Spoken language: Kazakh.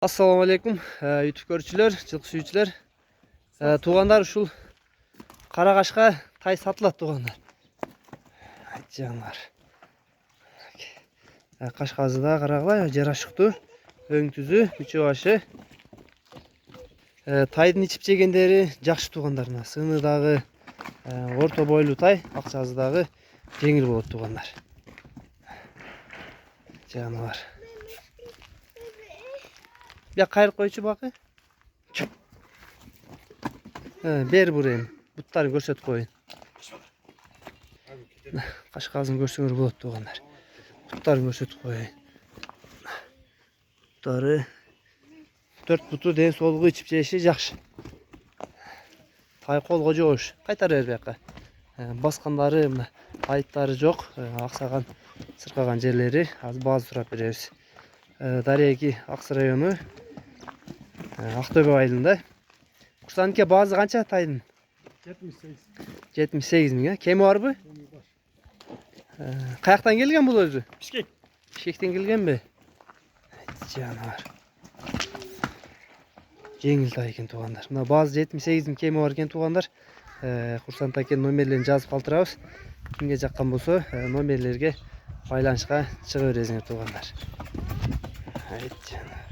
Assalamu alaikum YouTube görүүчүлөр, жылкы сүйүүчүлөр. Туугандар, ушул кара кашка тай сатылат туугандар. Жанар. Кашказы да карагыла, жарашыктуу, өң түзү, үчөө башы. Тайдын ичип жегендери жакшы туугандар. Сыны дагы орто бойлуу тай, акчасы дагы жеңил болот туугандар. Жанар. Ya kayır koyucu bakı. Beri buraya. Butları görset koyun. Kaşkazın görsünür bulut doğanlar. Butları görset koyun. Butları 4 butu den solgu içip jeşi jakşı. Tay kol koca hoş. Kaytar erbeka. Baskanları, ayıtları jok. Aksagan, sırkagan jerleri az bazı surap berебиз. Дареги Аксы району Ақтөбе айылында. Курсанке базы канча тайдын? 78. 78 миң, кеми барбы? Каяктан келген бул өзү? Бишкек. Бишкектен келгенби? Жанар. Жеңил тай экен туугандар. Мына базы 78 миң кеми бар экен туугандар. Курсан такен номерлерин жазып калтырабыз. Кимге жаккан болсо, номерлерге байланышка чыга бересиңер туугандар. Жанар.